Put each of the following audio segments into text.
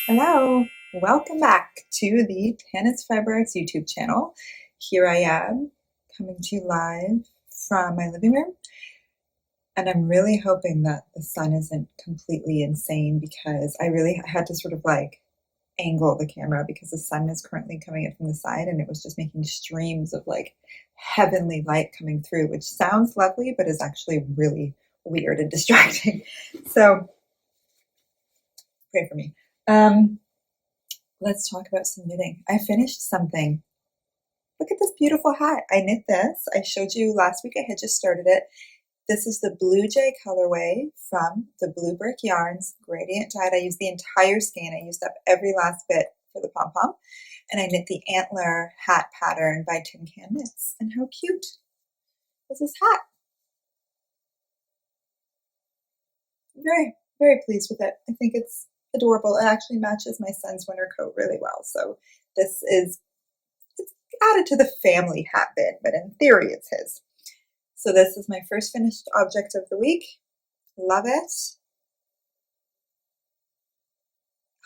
Hello, welcome back to the Tannis Fiber Arts YouTube channel. Here I am coming to you live from my living room, and I'm really hoping that the sun isn't completely insane because I really had to sort of like angle the camera because the sun is currently coming in from the side and it was just making streams of like heavenly light coming through, which sounds lovely but is actually really weird and distracting. So pray for me. Let's talk about some knitting. I finished something. Look at this beautiful hat. I knit this. I showed you last week. I had just started it. This is the Blue Jay colorway from the Blue Brick Yarns Gradient Dyed. I used the entire skein. I used up every last bit for the pom-pom. And I knit the antler hat pattern by Tin Can Knits. And how cute is this hat? I'm very, very pleased with it. I think it's adorable. It actually matches my son's winter coat really well. So it's added to the family hat bin, but in theory it's his. So this is my first finished object of the week. Love it.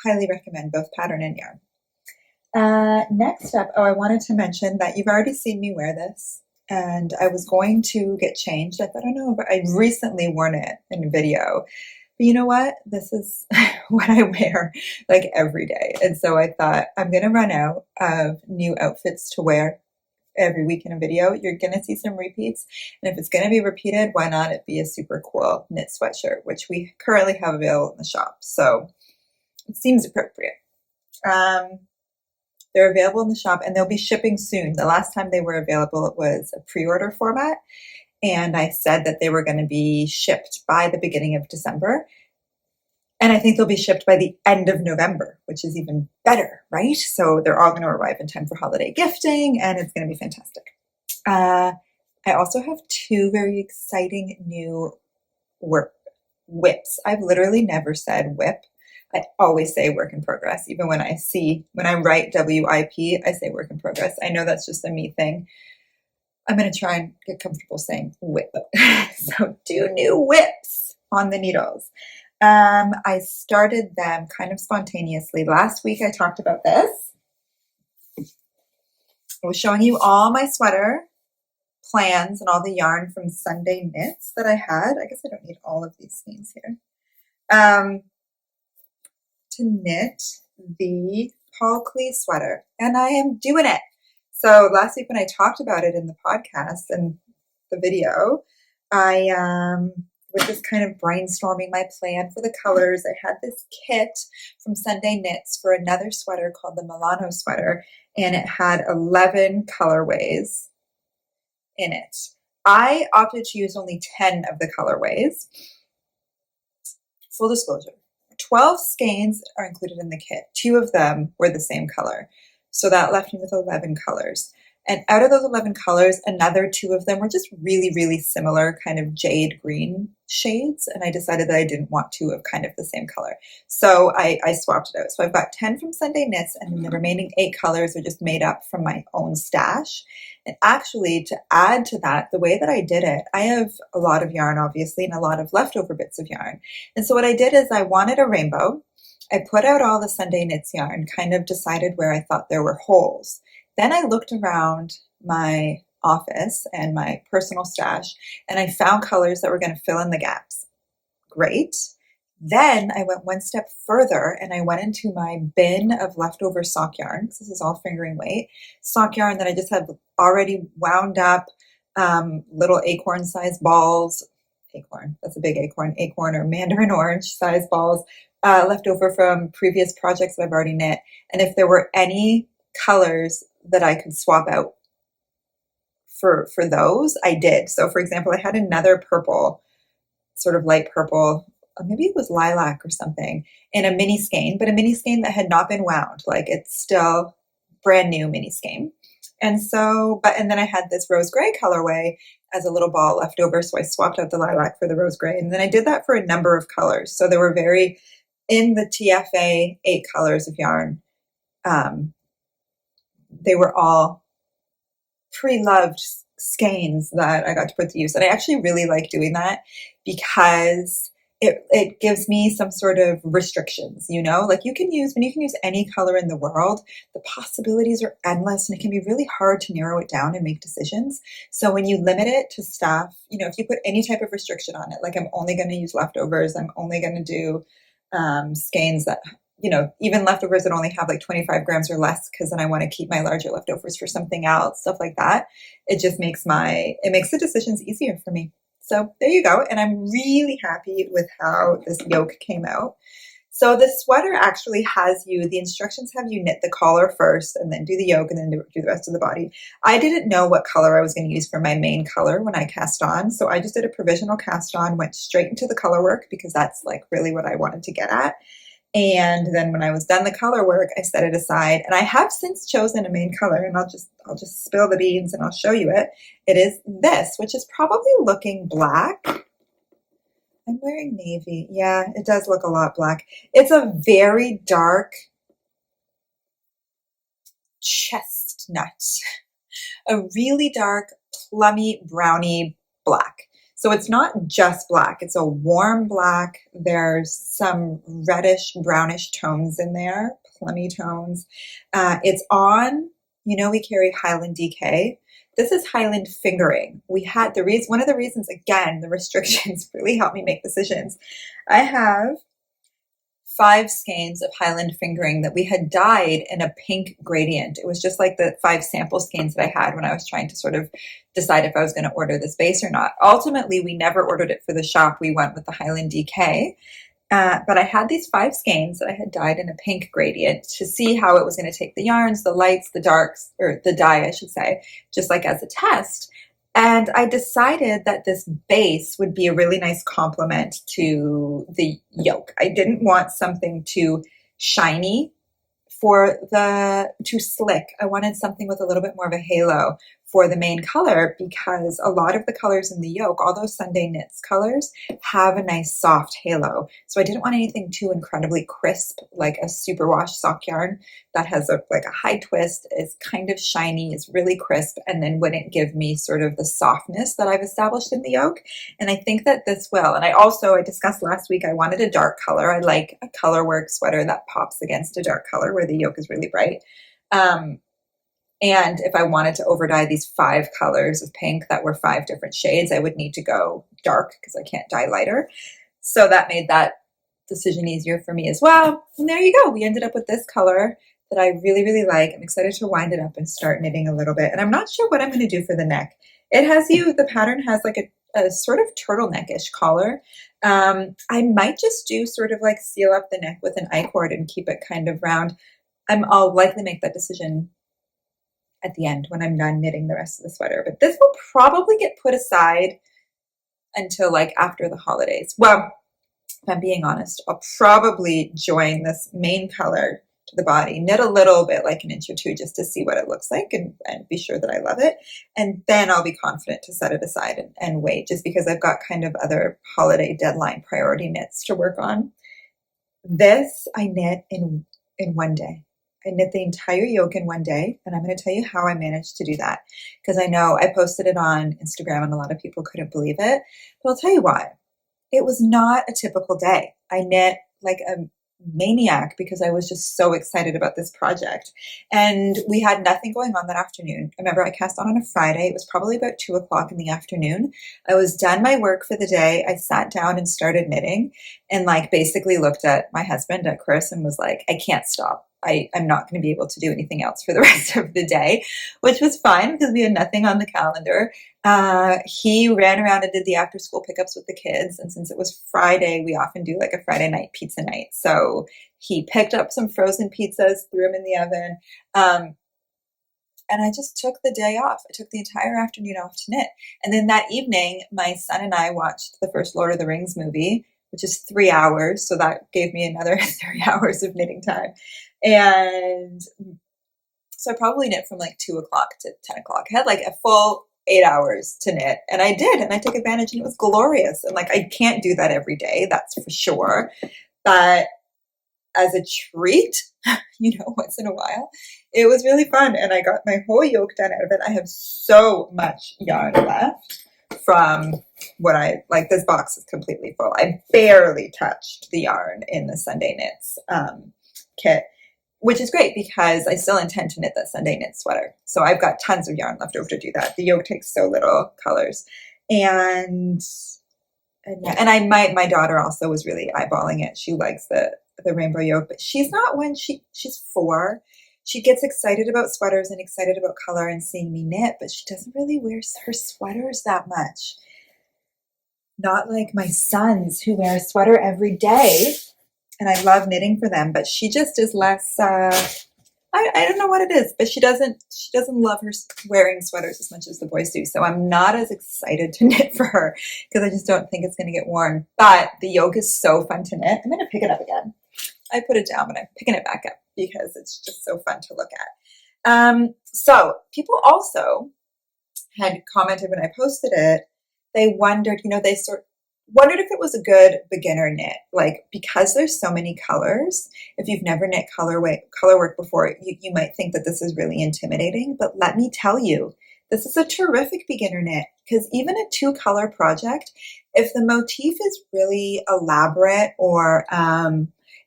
Highly recommend both pattern and yarn. Next up, I wanted to mention that you've already seen me wear this, and I was going to get changed. I thought, I don't know, but I've recently worn it in a video. But you know what? This is what I wear like every day. And so I thought I'm going to run out of new outfits to wear every week in a video. You're going to see some repeats. And if it's going to be repeated, why not it be a super cool knit sweatshirt, which we currently have available in the shop. So it seems appropriate. They're available in the shop and they'll be shipping soon. The last time they were available, it was a pre-order format. And I said that they were going to be shipped by the beginning of December. And I think they'll be shipped by the end of November, which is even better, right? So they're all going to arrive in time for holiday gifting, and it's going to be fantastic. I also have two very exciting new whips. I've literally never said whip. I always say work in progress. Even when I write WIP, I say work in progress. I know that's just a me thing. I'm going to try and get comfortable saying whip. So 2 new whips on the needles. I started them kind of spontaneously. Last week I talked about this. I was showing you all my sweater plans and all the yarn from Sunday Knits that I had. I guess I don't need all of these skeins here. To knit the Paul Klee sweater. And I am doing it. So last week when I talked about it in the podcast and the video, I was just kind of brainstorming my plan for the colors. I had this kit from Sunday Knits for another sweater called the Milano sweater, and it had 11 colorways in it. I opted to use only 10 of the colorways. Full disclosure, 12 skeins are included in the kit. 2 of them were the same color. So that left me with 11 colors. And out of those 11 colors, another 2 of them were just really, really similar kind of jade green shades. And I decided that I didn't want 2 of kind of the same color. So I swapped it out. So I've got 10 from Sunday Knits, and then the remaining 8 colors are just made up from my own stash. And actually, to add to that, the way that I did it, I have a lot of yarn, obviously, and a lot of leftover bits of yarn. And so what I did is I wanted a rainbow. I put out all the Sunday Knits yarn, kind of decided where I thought there were holes. Then I looked around my office and my personal stash, and I found colors that were going to fill in the gaps. Great. Then I went one step further and I went into my bin of leftover sock yarn, because this is all fingering weight, sock yarn that I just had already wound up, little acorn-sized balls. Acorn, that's a big acorn or mandarin orange-sized balls, left over from previous projects that I've already knit. And if there were any colors that I could swap out for those, I did. So for example, I had another purple, sort of light purple, maybe it was lilac or something, in a mini skein, but a mini skein that had not been wound. Like it's still brand new mini skein. And so, and then I had this rose gray colorway as a little ball left over. So I swapped out the lilac for the rose gray. And then I did that for a number of colors. So there were in the TFA 8 colors of yarn, they were all pre-loved skeins that I got to put to use. And I actually really like doing that because it gives me some sort of restrictions, like when you can use any color in the world, the possibilities are endless and it can be really hard to narrow it down and make decisions. So when you limit it to stuff, if you put any type of restriction on it, like I'm only going to use leftovers, I'm only going to do skeins that, even leftovers that only have like 25 grams or less, because then I want to keep my larger leftovers for something else, stuff like that. It just makes the decisions easier for me. So there you go. And I'm really happy with how this yoke came out. So the sweater actually the instructions have you knit the collar first and then do the yoke and then do the rest of the body. I didn't know what color I was going to use for my main color when I cast on. So I just did a provisional cast on, went straight into the color work because that's like really what I wanted to get at. And then when I was done the color work, I set it aside, and I have since chosen a main color, and I'll just spill the beans and I'll show you it. It is this, which is probably looking black. I'm wearing navy. Yeah, it does look a lot black. It's a very dark chestnut, a really dark plummy browny black. So it's not just black, it's a warm black. There's some reddish, brownish tones in there, plummy tones. It's on, we carry Highland DK. This is Highland fingering. One of the reasons, again, the restrictions really help me make decisions. I have 5 skeins of Highland fingering that we had dyed in a pink gradient. It was just like the 5 sample skeins that I had when I was trying to sort of decide if I was going to order this base or not. Ultimately, we never ordered it for the shop. We went with the Highland DK. But I had these 5 skeins that I had dyed in a pink gradient to see how it was going to take the yarns, the lights, the darks, or the dye, I should say, just like as a test. And I decided that this base would be a really nice complement to the yoke. I didn't want something too shiny too slick. I wanted something with a little bit more of a halo for the main color, because a lot of the colors in the yoke, all those Sunday Knits colors, have a nice soft halo. So I didn't want anything too incredibly crisp, like a superwash sock yarn that has a high twist, is kind of shiny, is really crisp, and then wouldn't give me sort of the softness that I've established in the yoke. And I think that this will. And I discussed last week, I wanted a dark color. I like a color work sweater that pops against a dark color where the yoke is really bright. And if I wanted to overdye these 5 colors of pink that were 5 different shades, I would need to go dark because I can't dye lighter. So that made that decision easier for me as well. And there you go. We ended up with this color that I really, really like. I'm excited to wind it up and start knitting a little bit. And I'm not sure what I'm going to do for the neck. The pattern has like a sort of turtleneck-ish collar. I might just do sort of like seal up the neck with an I-cord and keep it kind of round. I'll likely make that decision at the end when I'm done knitting the rest of the sweater. But this will probably get put aside until like after the holidays. Well, if I'm being honest, I'll probably join this main color to the body, knit a little bit, like an inch or 2, just to see what it looks like and be sure that I love it. And then I'll be confident to set it aside and wait, just because I've got kind of other holiday deadline priority knits to work on. This I knit in one day. I knit the entire yoke in one day, and I'm going to tell you how I managed to do that, because I know I posted it on Instagram and a lot of people couldn't believe it, but I'll tell you why. It was not a typical day. I knit like a maniac because I was just so excited about this project, and we had nothing going on that afternoon. I remember I cast on a Friday. It was probably about 2 o'clock in the afternoon. I was done my work for the day. I sat down and started knitting, and basically looked at my husband, at Chris, and was like, I can't stop. I'm not going to be able to do anything else for the rest of the day, which was fine because we had nothing on the calendar. He ran around and did the after school pickups with the kids. And since it was Friday, we often do like a Friday night pizza night. So he picked up some frozen pizzas, threw them in the oven. And I just took the day off. I took the entire afternoon off to knit. And then that evening, my son and I watched the first Lord of the Rings movie, which is 3 hours. So that gave me another 3 hours of knitting time. And so I probably knit from like 2 o'clock to 10 o'clock. I had like a full 8 hours to knit, and I did, and I took advantage, and it was glorious. And I can't do that every day, that's for sure. But as a treat, once in a while, it was really fun. And I got my whole yoke done out of it. I have so much yarn left from what I like. This box is completely full. I barely touched the yarn in the Sunday Knits kit, which is great because I still intend to knit that Sunday knit sweater. So I've got tons of yarn left over to do that. The yoke takes so little colors. And yeah, and my daughter also was really eyeballing it. She likes the rainbow yoke, but she's not when she's 4. She gets excited about sweaters and excited about color and seeing me knit, but she doesn't really wear her sweaters that much. Not like my sons who wear a sweater every day. And I love knitting for them, but she just is less, I don't know what it is, but she doesn't love her wearing sweaters as much as the boys do. So I'm not as excited to knit for her because I just don't think it's going to get worn. But the yoke is so fun to knit. I'm going to pick it up again. I put it down, but I'm picking it back up because it's just so fun to look at. So people also had commented when I posted it, they wondered, they wondered if it was a good beginner knit, like because there's so many colors. If you've never knit color work before, you might think that this is really intimidating, but let me tell you, this is a terrific beginner knit because even a 2-color project, if the motif is really elaborate or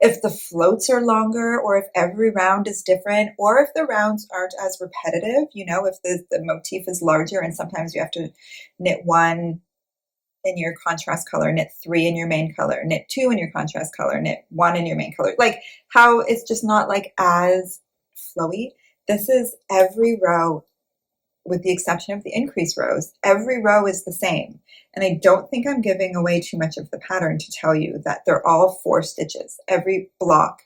if the floats are longer or if every round is different or if the rounds aren't as repetitive, if the motif is larger and sometimes you have to knit 1 in your contrast color, knit 3 in your main color, knit 2 in your contrast color, knit 1 in your main color. Like how it's just not like as flowy. This is every row, with the exception of the increase rows, every row is the same. And I don't think I'm giving away too much of the pattern to tell you that they're all 4 stitches. Every block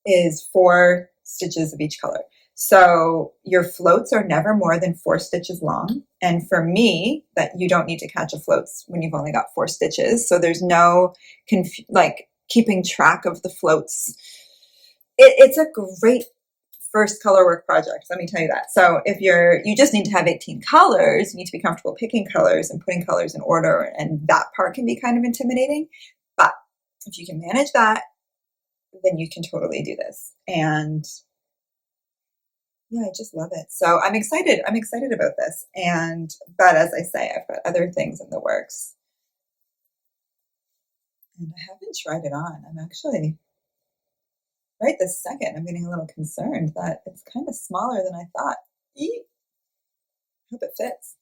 is 4 stitches of each color. So your floats are never more than 4 stitches long. And for me, that you don't need to catch a floats when you've only got 4 stitches. So there's no keeping track of the floats. It's a great first color work project. Let me tell you that. So if you just need to have 18 colors, you need to be comfortable picking colors and putting colors in order. And that part can be kind of intimidating. But if you can manage that, then you can totally do this. And yeah, I just love it. So I'm excited. I'm excited about this. But as I say, I've got other things in the works. And I haven't tried it on. I'm actually, right this second, I'm getting a little concerned that it's kind of smaller than I thought. Eek. Hope it fits.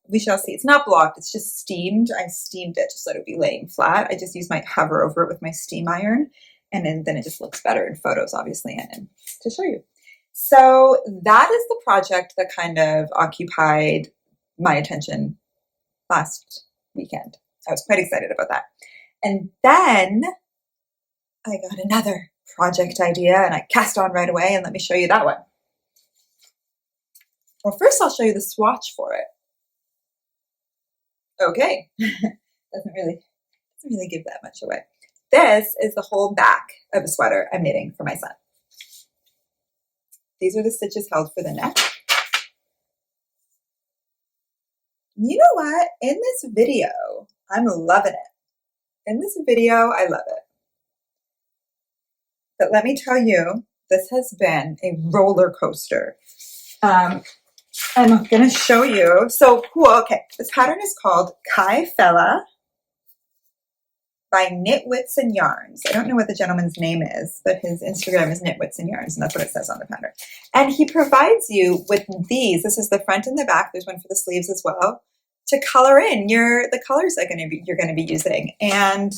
We shall see. It's not blocked. It's just steamed. I steamed it just so it would be laying flat. I just used my hover over it with my steam iron. And then it just looks better in photos, obviously, and to show you. So that is the project that kind of occupied my attention last weekend. I was quite excited about that. And then I got another project idea and I cast on right away, and let me show you that one. Well, first I'll show you the swatch for it. Okay, doesn't really give that much away. This is the whole back of a sweater I'm knitting for my son. These are the stitches held for the neck. You know what? In this video, I'm loving it. In this video, I love it. But let me tell you, this has been a roller coaster. I'm going to show you. So cool. Okay, this pattern is called Kai Fella by Knitwits and Yarns. I don't know what the gentleman's name is, but his Instagram is Knitwits and Yarns, and that's what it says on the pattern. And he provides you with these. This is the front and the back. There's one for the sleeves as well, to color in the colors you're going to be using. And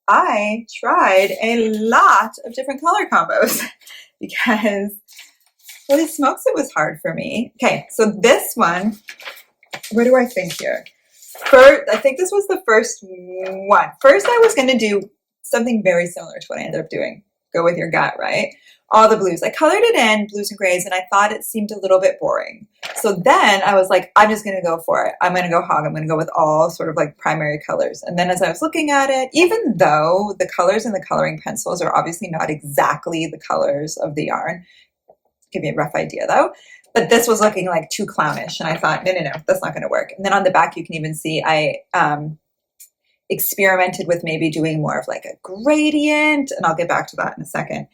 I tried a lot of different color combos because, holy smokes, it was hard for me. Okay, so this one, what do I think here? First, I think this was the first one. First, I was going to do something very similar to what I ended up doing. Go with your gut, right? All the blues. I colored it in blues and grays, and I thought it seemed a little bit boring. So then I was like, I'm just going to go for it. I'm going to go hog. I'm going to go with all sort of like primary colors. And then as I was looking at it, even though the colors in the coloring pencils are obviously not exactly the colors of the yarn, give you a rough idea though, but this was looking like too clownish. And I thought, no, that's not going to work. And then on the back, you can even see I experimented with maybe doing more of like a gradient, and I'll get back to that in a second.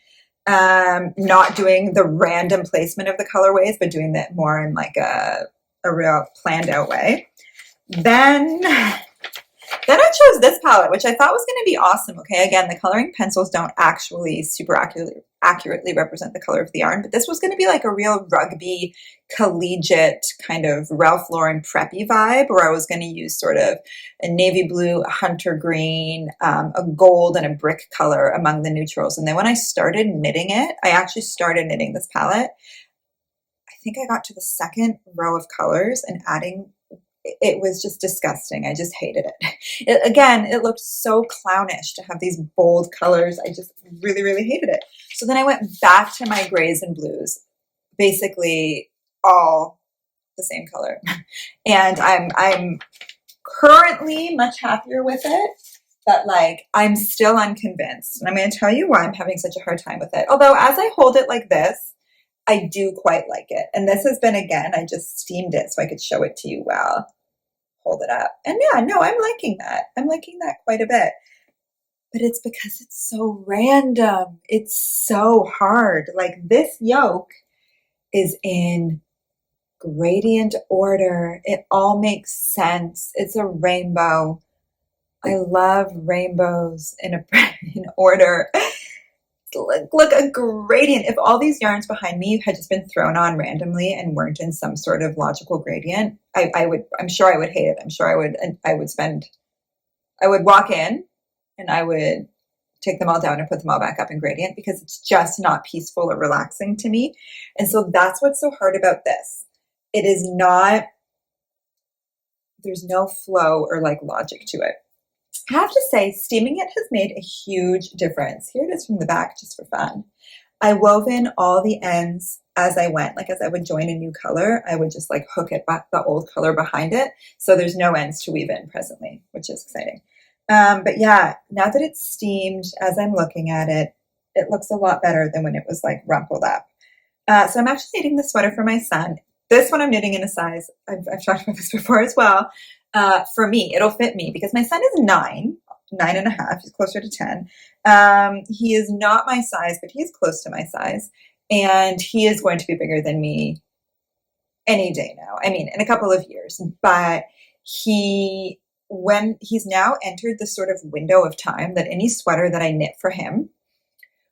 Not doing the random placement of the colorways, but doing that more in like a a real planned out way. Then I chose this palette, which I thought was going to be awesome. Okay, again, the coloring pencils don't actually super accurately represent the color of the yarn, but this was going to be like a real rugby, collegiate kind of Ralph Lauren preppy vibe, where I was going to use sort of a navy blue, a hunter green, a gold, and a brick color among the neutrals. And then when I started knitting it, I actually started knitting this palette. I think I got to the second row of colors and adding, it was just disgusting. I just hated it. Again, it looked so clownish to have these bold colors. I just really, really hated it. So then I went back to my grays and blues, basically all the same color. And I'm currently much happier with it, but like I'm still unconvinced. And I'm going to tell you why I'm having such a hard time with it. Although as I hold it like this, I do quite like it. And this has been, again, I just steamed it so I could show it to you well. Hold it up. And yeah, no, I'm liking that. I'm liking that quite a bit. But it's because it's so random. It's so hard. Like this yoke is in gradient order. It all makes sense. It's a rainbow. I love rainbows in order. Look, a gradient. If all these yarns behind me had just been thrown on randomly and weren't in some sort of logical gradient, I'm sure I would hate it. I'm sure I would walk in and I would take them all down and put them all back up in gradient, because it's just not peaceful or relaxing to me. And so that's what's so hard about this. It is not, there's no flow or like logic to it. I have to say, steaming it has made a huge difference. Here it is from the back, just for fun. I wove in all the ends as I went. Like as I would join a new color, I would just like hook it back, the old color behind it. So there's no ends to weave in presently, which is exciting. But yeah, now that it's steamed, as I'm looking at it, it looks a lot better than when it was like rumpled up. So I'm actually knitting the sweater for my son. This one I'm knitting in a size, I've talked about this before as well. For me, it'll fit me because my son is 9.5. He's closer to 10. He is not my size, but he's close to my size. And he is going to be bigger than me any day now. I mean, in a couple of years. But when he's now entered the sort of window of time that any sweater that I knit for him,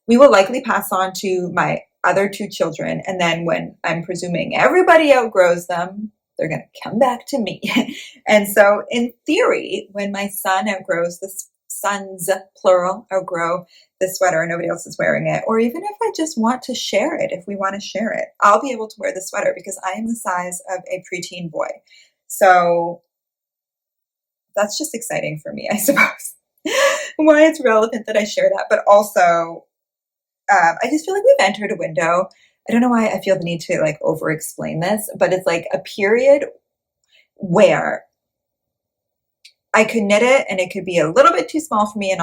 we will likely pass on to my other two children. And then when I'm presuming everybody outgrows them, they're going to come back to me. And so in theory, when my son outgrows sons, plural, outgrow the sweater and nobody else is wearing it, or even if I just want to share it, if we want to share it, I'll be able to wear the sweater because I am the size of a preteen boy. So that's just exciting for me, I suppose. Why it's relevant that I share that, but also I just feel like we've entered a window. I don't know why I feel the need to like over explain this, but it's like a period where I could knit it and it could be a little bit too small for me and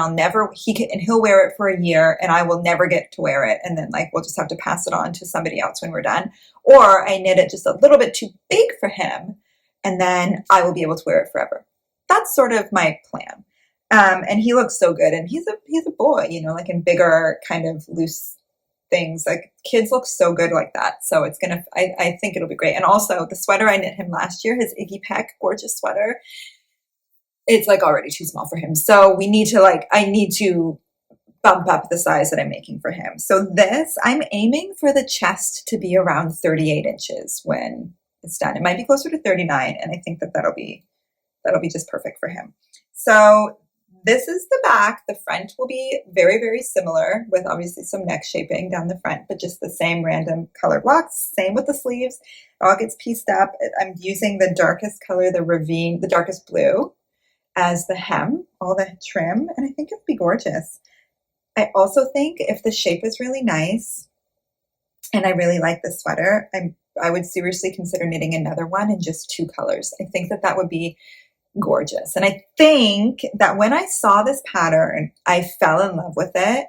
he'll wear it for a year and I will never get to wear it. And then like, we'll just have to pass it on to somebody else when we're done. Or I knit it just a little bit too big for him and then I will be able to wear it forever. That's sort of my plan. And he looks so good and he's a boy, you know, like in bigger kind of loose things. Like kids look so good like that. So it's gonna, I think it'll be great. And also the sweater I knit him last year, his Iggy Peck gorgeous sweater, it's like already too small for him. So I need to bump up the size that I'm making for him. So this, I'm aiming for the chest to be around 38 inches when it's done. It might be closer to 39. And I think that'll be just perfect for him. So this is the back. The front will be very, very similar with obviously some neck shaping down the front, but just the same random color blocks. Same with the sleeves. It all gets pieced up. I'm using the darkest color, the darkest blue as the hem, all the trim, and I think it'll be gorgeous. I also think if the shape is really nice and I really like the sweater, I would seriously consider knitting another one in just 2 colors. I think that would be gorgeous. And I think that when I saw this pattern, I fell in love with it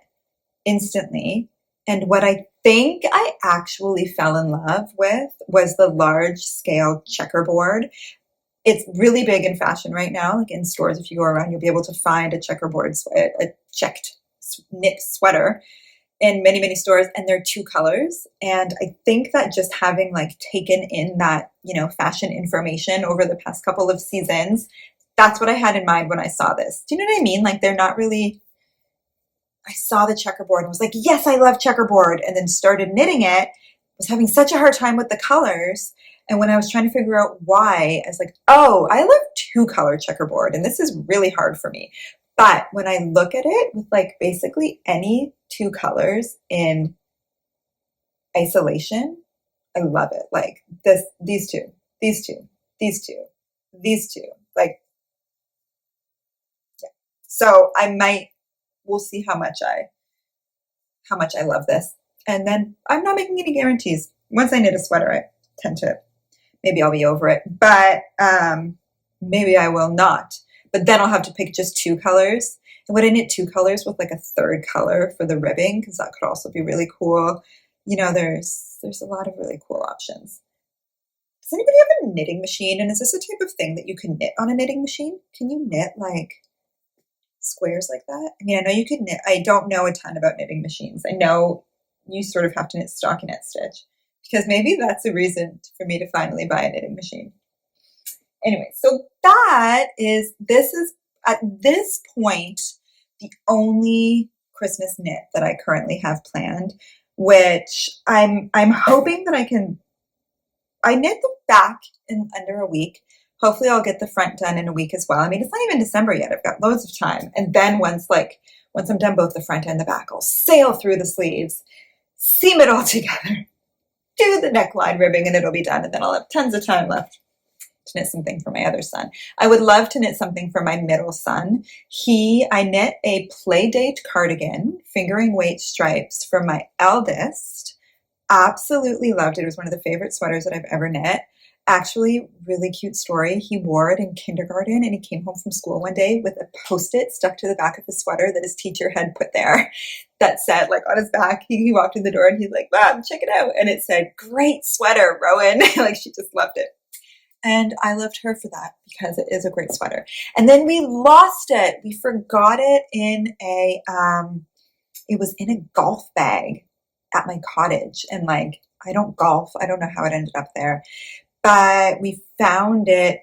instantly. And what I think I actually fell in love with was the large scale checkerboard. It's really big in fashion right now. Like in stores, if you go around, you'll be able to find a checked knit sweater. in many, many stores, and they're 2 colors. And I think that just having like taken in that, fashion information over the past couple of seasons, that's what I had in mind when I saw this. Do you know what I mean? Like they're not really, I saw the checkerboard and was like, yes, I love checkerboard. And then started knitting it, was having such a hard time with the colors. And when I was trying to figure out why, I was like, oh, I love 2-color checkerboard. And this is really hard for me. But when I look at it with like basically any 2 colors in isolation, I love it. Like these two, these two, these two, these two. Like, yeah. So we'll see how much I love this. And then I'm not making any guarantees. Once I knit a sweater, I tend to, maybe I'll be over it, but maybe I will not. But then I'll have to pick just 2 colors. And would I knit 2 colors with like a 3rd color for the ribbing? Because that could also be really cool. There's a lot of really cool options. Does anybody have a knitting machine? And is this a type of thing that you can knit on a knitting machine? Can you knit like squares like that? I mean, I know you could knit. I don't know a ton about knitting machines. I know you sort of have to knit stockinette stitch, because maybe that's a reason for me to finally buy a knitting machine. Anyway, so this is at this point the only Christmas knit that I currently have planned, which I'm hoping that I knit the back in under a week. Hopefully I'll get the front done in a week as well. I mean, it's not even December yet. I've got loads of time. And then once I'm done both the front and the back, I'll sail through the sleeves, seam it all together, do the neckline ribbing, and it'll be done. And then I'll have tons of time left to knit something for my other son. I would love to knit something for my middle son. I knit a play date cardigan, fingering weight stripes for my eldest. Absolutely loved it. It was one of the favorite sweaters that I've ever knit. Actually, really cute story. He wore it in kindergarten, and he came home from school one day with a Post-it stuck to the back of his sweater that his teacher had put there that said, like, on his back, he walked in the door and he's like, Mom, check it out. And it said, great sweater, Rowan. Like, she just loved it. And I loved her for that, because it is a great sweater. And then we lost it. We forgot it it was in a golf bag at my cottage. And like, I don't golf. I don't know how it ended up there. But we found it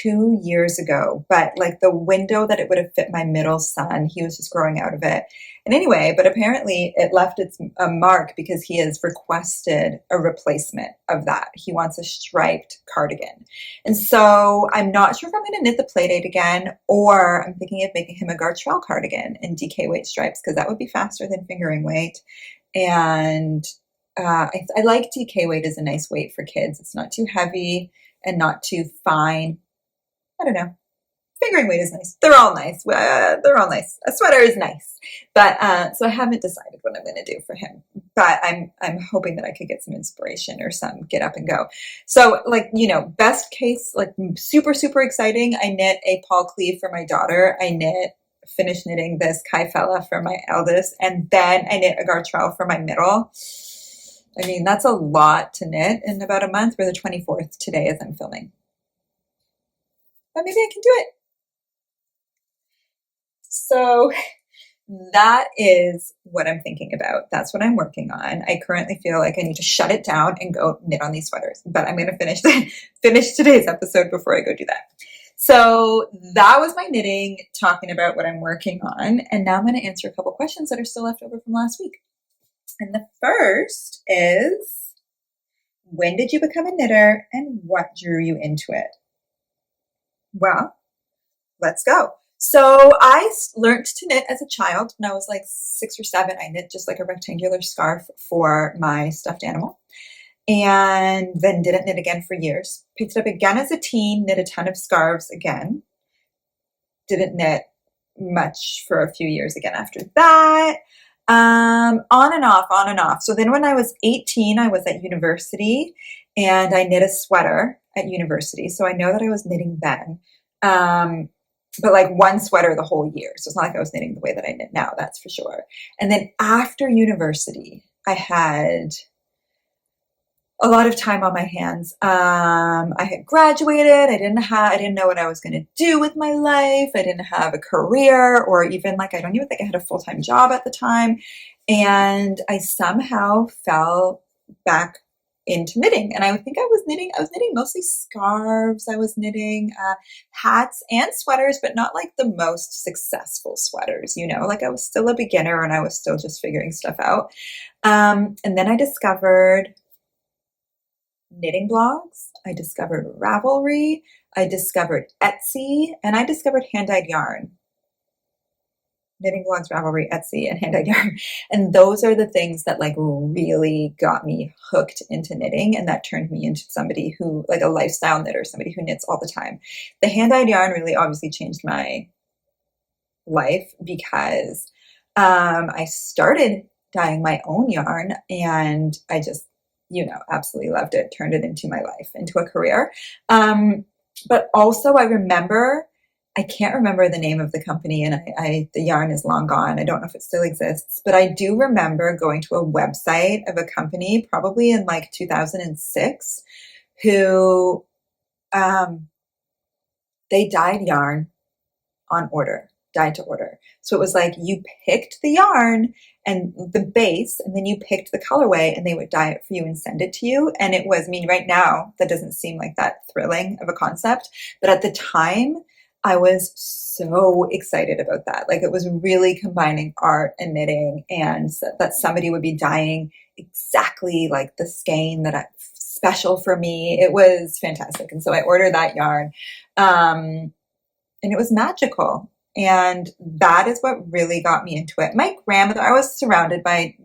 2 years ago. But like the window that it would have fit my middle son, he was just growing out of it. And anyway, but apparently it left a mark, because he has requested a replacement of that. He wants a striped cardigan. And so I'm not sure if I'm going to knit the Playdate again, or I'm thinking of making him a Gartrell cardigan in DK weight stripes, because that would be faster than fingering weight. And I like DK weight as a nice weight for kids. It's not too heavy and not too fine. I don't know. Fingering weight is nice. They're all nice. They're all nice. A sweater is nice. But so I haven't decided what I'm going to do for him. But I'm hoping that I could get some inspiration or some get up and go. So like, best case, like super, super exciting. I knit a Paul Klee for my daughter. Finished knitting this Kai Fella for my eldest. And then I knit a Gartrell for my middle. I mean, that's a lot to knit in about a month. We're the 24th today as I'm filming. But maybe I can do it. So that is what I'm thinking about. That's what I'm working on. I currently feel like I need to shut it down and go knit on these sweaters. But I'm going to finish today's episode before I go do that. So that was my knitting, talking about what I'm working on. And now I'm going to answer a couple questions that are still left over from last week. And the first is, when did you become a knitter and what drew you into it? Well, let's go. So I learned to knit as a child when I was like 6 or 7. I knit just like a rectangular scarf for my stuffed animal, and then didn't knit again for years. Picked it up again as a teen, knit a ton of scarves again. Didn't knit much for a few years again after that. On and off. So then when I was 18, I was at university and I knit a sweater at university. So I know that I was knitting then. But like one sweater the whole year. So it's not like I was knitting the way that I knit now, that's for sure. And then after university, I had a lot of time on my hands. I had graduated. I didn't know what I was going to do with my life. I didn't have a career, or even like, I don't even think I had a full-time job at the time. And I somehow fell back into knitting. And I think I was knitting mostly scarves. I was knitting hats and sweaters, but not like the most successful sweaters, like I was still a beginner and I was still just figuring stuff out. And then I discovered knitting blogs. I discovered Ravelry. I discovered Etsy, and I discovered hand-dyed yarn. Knitting blogs, Ravelry, Etsy, and hand-dyed yarn. And those are the things that like really got me hooked into knitting, and that turned me into somebody who, like a lifestyle knitter, somebody who knits all the time. The hand-dyed yarn really obviously changed my life because I started dyeing my own yarn, and I just, absolutely loved it, turned it into my life, into a career. But also I can't remember the name of the company, and the yarn is long gone. I don't know if it still exists, but I do remember going to a website of a company probably in like 2006 who, they dyed yarn on order, dyed to order. So it was like you picked the yarn and the base, and then you picked the colorway, and they would dye it for you and send it to you. And it was, right now, that doesn't seem like that thrilling of a concept. But at the time, I was so excited about that. Like, it was really combining art and knitting, and that somebody would be dyeing exactly like the skein that special for me. It was fantastic. And so I ordered that yarn, and it was magical. And that is what really got me into it. My grandmother, I was surrounded by,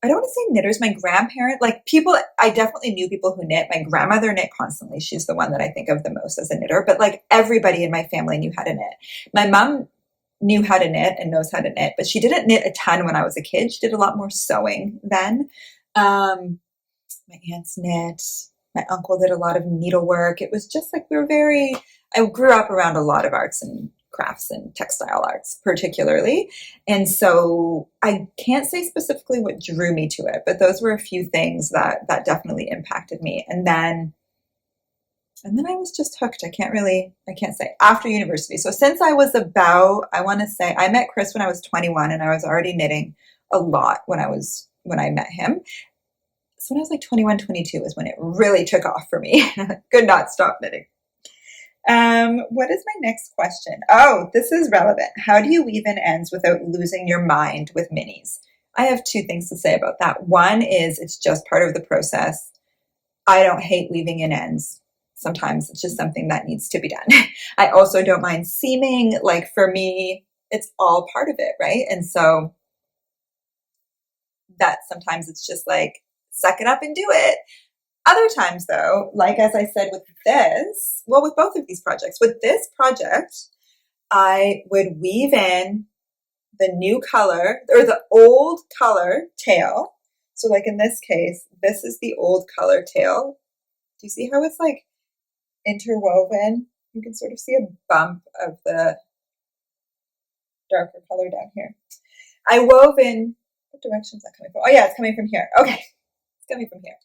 I don't want to say knitters, my grandparent, like people, I definitely knew people who knit. My grandmother knit constantly. She's the one that I think of the most as a knitter, but like everybody in my family knew how to knit. My mom knew how to knit and knows how to knit, but she didn't knit a ton when I was a kid. She did a lot more sewing then. My aunts knit. My uncle did a lot of needlework. It was just like I grew up around a lot of arts and crafts and textile arts particularly. And so I can't say specifically what drew me to it, but those were a few things that definitely impacted me. And then I was just hooked. I can't say after university. So since I was I want to say I met Chris when I was 21, and I was already knitting a lot when I met him. So when I was like 21, 22 was when it really took off for me. Could not stop knitting. What is my next question? Oh, this is relevant. How do you weave in ends without losing your mind with minis? I have two things to say about that. One is it's just part of the process. I don't hate weaving in ends. Sometimes it's just something that needs to be done. I also don't mind seaming. Like, for me, it's all part of it, right? And so that sometimes it's just like, suck it up and do it. Other times, though, like as I said with both of these projects, with this project, I would weave in the new color or the old color tail. So like in this case, this is the old color tail. Do you see how it's like interwoven? You can sort of see a bump of the darker color down here. I wove in, what direction is that coming from? Oh yeah, it's coming from here. Okay, it's coming from here.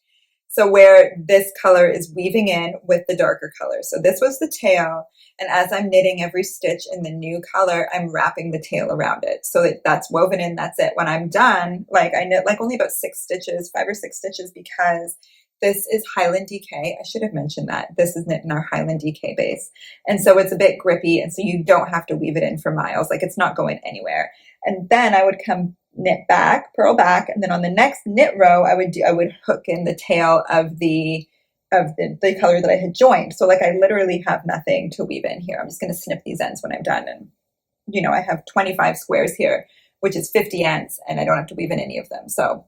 So where this color is weaving in with the darker color. So this was the tail. And as I'm knitting every stitch in the new color, I'm wrapping the tail around it. So that's woven in, that's it. When I'm done, like I knit like only about 5 or 6 stitches, because this is Highland DK. I should have mentioned that. This is knit in our Highland DK base. And so it's a bit grippy. And so you don't have to weave it in for miles. Like, it's not going anywhere. And then I would come knit back, purl back, and then on the next knit row, I would hook in the tail of the color that I had joined. So like I literally have nothing to weave in here. I'm just going to snip these ends when I'm done. And I have 25 squares here, which is 50 ends, and I don't have to weave in any of them. So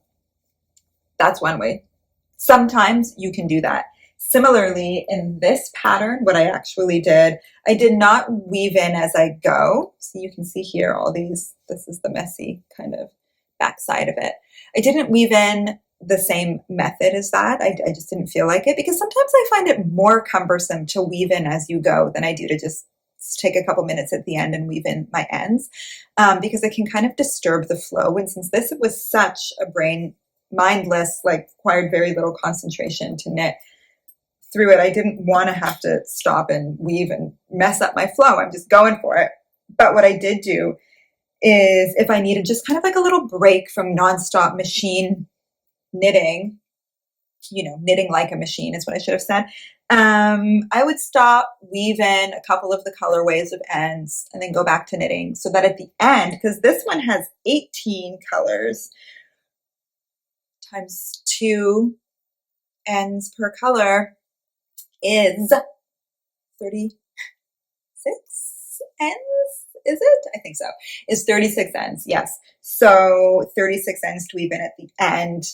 that's one way. Sometimes you can do that. Similarly, in this pattern, what I actually did, I did not weave in as I go. So you can see here all these, this is the messy kind of backside of it. I didn't weave in the same method as that. I just didn't feel like it, because sometimes I find it more cumbersome to weave in as you go than I do to just take a couple minutes at the end and weave in my ends, because it can kind of disturb the flow. And since this was such a brain mindless, like required very little concentration to knit through it. I didn't want to have to stop and weave and mess up my flow. I'm just going for it. But what I did do is if I needed just kind of like a little break from nonstop machine knitting, knitting like a machine is what I should have said. I would stop, weave in a couple of the colorways of ends, and then go back to knitting so that at the end, because this one has 18 colors times 2 ends per color is 36 ends. Is it? I think so. Is 36 ends. Yes. So 36 ends to weave in at the end.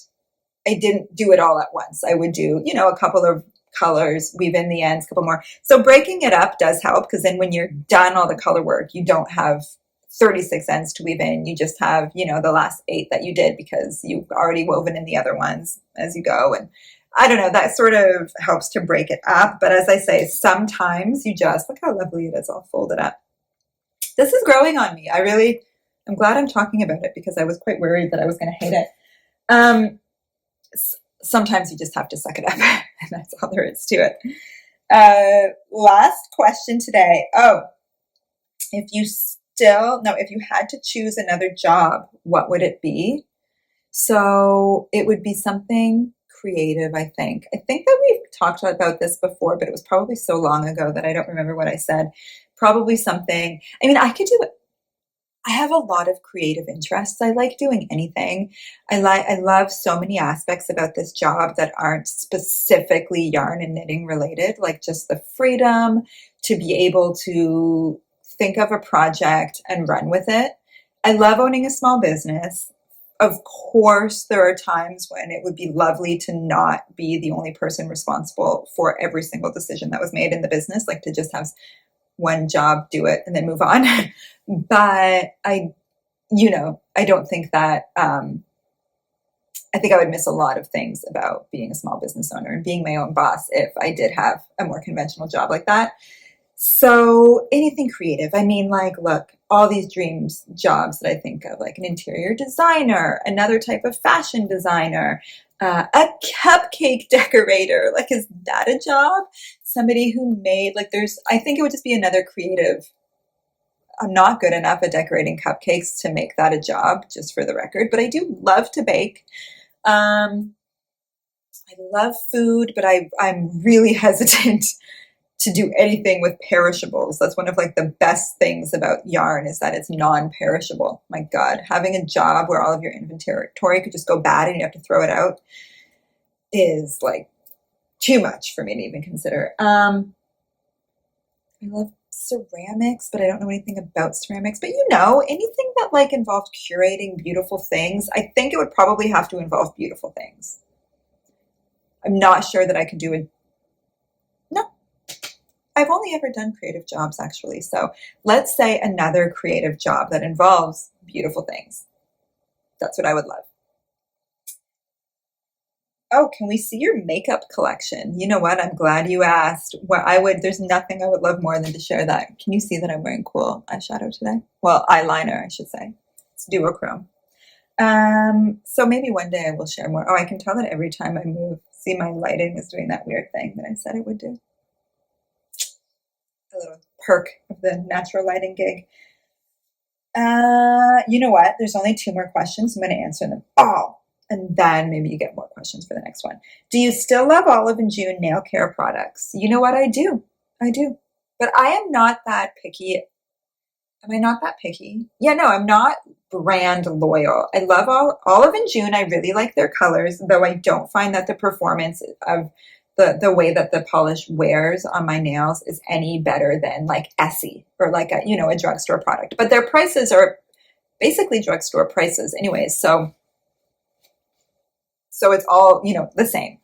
I didn't do it all at once. I would do, a couple of colors, weave in the ends, a couple more. So breaking it up does help, because then when you're done all the color work, you don't have 36 ends to weave in. You just have, the last 8 that you did because you've already woven in the other ones as you go. And I don't know, that sort of helps to break it up. But as I say, sometimes you just, look how lovely it is all folded up. This is growing on me. I'm glad I'm talking about it, because I was quite worried that I was going to hate it. Sometimes you just have to suck it up, and that's all there is to it. Last question today. If you had to choose another job, what would it be? So it would be something creative, I think. I think that we've talked about this before, but it was probably so long ago that I don't remember what I said. Probably something, I could do it. I have a lot of creative interests. I like doing anything. I love so many aspects about this job that aren't specifically yarn and knitting related, like just the freedom to be able to think of a project and run with it. I love owning a small business. Of course, there are times when it would be lovely to not be the only person responsible for every single decision that was made in the business, like to just have one job, do it, and then move on. But I don't think that, I think I would miss a lot of things about being a small business owner and being my own boss if I did have a more conventional job like that. So anything creative. Look, all these dreams jobs that I think of, like an interior designer, another type of fashion designer, a cupcake decorator. Like, is that a job? Somebody who made, I think it would just be another creative. I'm not good enough at decorating cupcakes to make that a job, just for the record, but I do love to bake. I love food, but I'm really hesitant to do anything with perishables. That's one of the best things about yarn, is that it's non-perishable. My God, having a job where all of your inventory could just go bad and you have to throw it out is too much for me to even consider. I love ceramics, but I don't know anything about ceramics. But anything that involved curating beautiful things, I think it would probably have to involve beautiful things. I'm not sure that I could do it. No, I've only ever done creative jobs, actually. So let's say another creative job that involves beautiful things. That's what I would love. Oh, can we see your makeup collection? You know what? I'm glad you asked. There's nothing I would love more than to share that. Can you see that I'm wearing cool eyeshadow today? Well, eyeliner, I should say. It's duochrome. So maybe one day I will share more. Oh, I can tell that every time I move. See, my lighting is doing that weird thing that I said it would do. A little perk of the natural lighting gig. You know what? There's only 2 more questions. I'm going to answer them all. And then maybe you get more questions for the next one. Do you still love Olive and June nail care products? You know what? I do. But I am not that picky. Am I not that picky? Yeah, no, I'm not brand loyal. I love Olive and June. I really like their colors, though I don't find that the performance of the way that the polish wears on my nails is any better than Essie or a drugstore product. But their prices are basically drugstore prices anyways. So it's all, the same.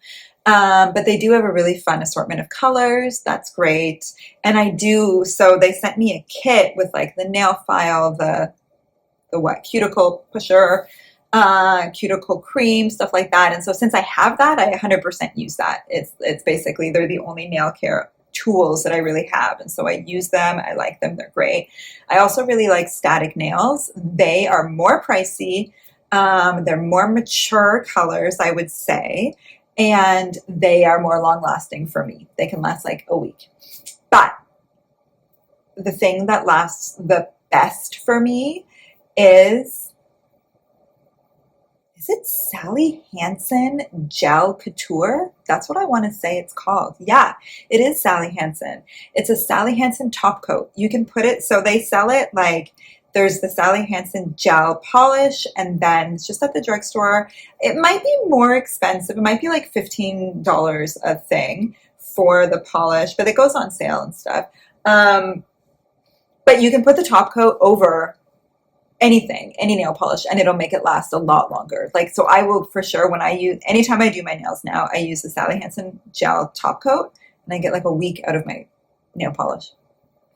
But they do have a really fun assortment of colors. That's great. And so they sent me a kit with the nail file, the cuticle pusher, cuticle cream, stuff like that. And so since I have that, I 100% use that. It's basically, they're the only nail care tools that I really have. And so I use them. I like them. They're great. I also really like Static Nails. They are more pricey. They're more mature colors, I would say, and they are more long lasting for me. They can last like a week. But the thing that lasts the best for me is it Sally Hansen Gel Couture? That's what I want to say it's called. Yeah, it is Sally Hansen. It's a Sally Hansen top coat. You can put it, so they sell it like, there's the Sally Hansen gel polish, and then it's just at the drugstore. It might be more expensive. It might be like $15 a thing for the polish, but it goes on sale and stuff. But you can put the top coat over anything, any nail polish, and it'll make it last a lot longer. Like, so I will for sure, anytime I do my nails now, I use the Sally Hansen gel top coat, and I get like a week out of my nail polish.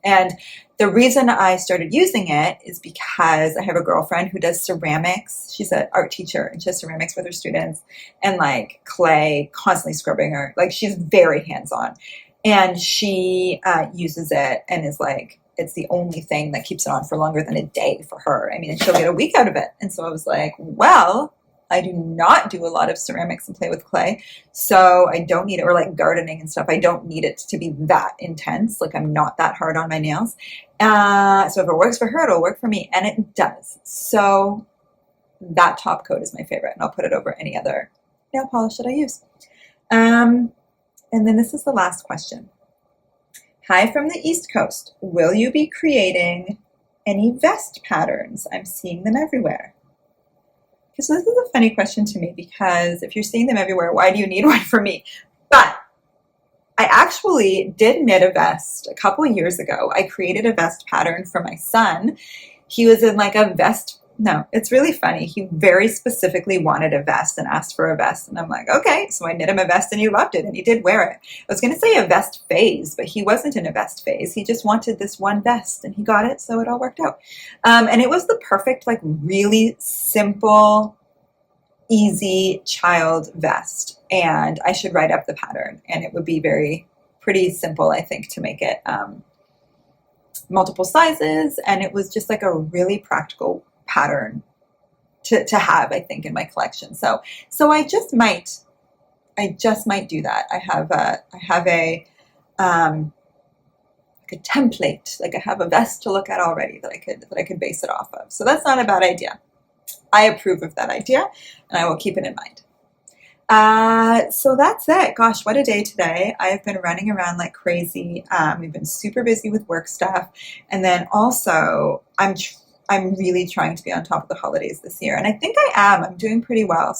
And the reason I started using it is because I have a girlfriend who does ceramics. She's an art teacher, and she has ceramics with her students, and like clay, constantly scrubbing her. Like, she's very hands-on, and she uses it and is like, it's the only thing that keeps it on for longer than a day for her. I mean, and she'll get a week out of it. And so I was like, well, I do not do a lot of ceramics and play with clay, so I don't need it, or like gardening and stuff. I don't need it to be that intense. Like, I'm not that hard on my nails. So if it works for her, it'll work for me. And it does. So that top coat is my favorite, and I'll put it over any other nail polish that I use. And then this is the last question. Hi from the East Coast. Will you be creating any vest patterns? I'm seeing them everywhere. So this is a funny question to me, because if you're seeing them everywhere, why do you need one for me? But I actually did knit a vest a couple of years ago. I created a vest pattern for my son. He was in like a vest. No, it's really funny. He very specifically wanted a vest and asked for a vest. And I'm like, okay. So I knit him a vest, and he loved it, and he did wear it. I was going to say a vest phase, but he wasn't in a vest phase. He just wanted this one vest, and he got it. So it all worked out. And it was the perfect, like, really simple, easy child vest. And I should write up the pattern, and it would be pretty simple, I think, to make it multiple sizes. And it was just like a really practical pattern to have, I think, in my collection. So I just might do that. I have a template, like I have a vest to look at already that I could base it off of. So that's not a bad idea. I approve of that idea, and I will keep it in mind. So that's it. Gosh, what a day today. I have been running around like crazy. We've been super busy with work stuff. And then also I'm really trying to be on top of the holidays this year. And I think I am. I'm doing pretty well.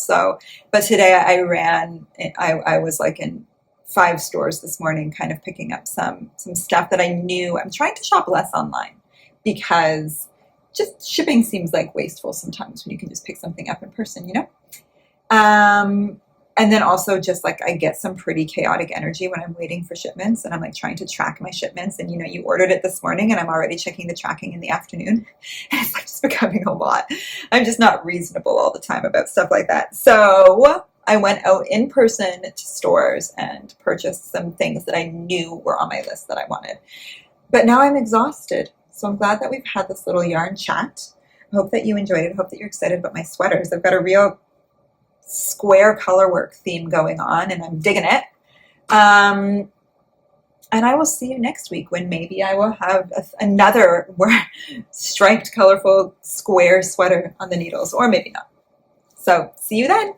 But today I was like in 5 stores this morning, kind of picking up some stuff that I knew. I'm trying to shop less online, because just shipping seems like wasteful sometimes when you can just pick something up in person, you know? And then also just like I get some pretty chaotic energy when I'm waiting for shipments, and I'm like trying to track my shipments, and you ordered it this morning and I'm already checking the tracking in the afternoon. And it's like just becoming a lot. I'm just not reasonable all the time about stuff like that. So I went out in person to stores and purchased some things that I knew were on my list that I wanted. But now I'm exhausted. So I'm glad that we've had this little yarn chat. I hope that you enjoyed it. I hope that you're excited about my sweaters. I've got a real square color work theme going on, and I'm digging it. And I will see you next week, when maybe I will have another striped, colorful, square sweater on the needles, or maybe not. So see you then.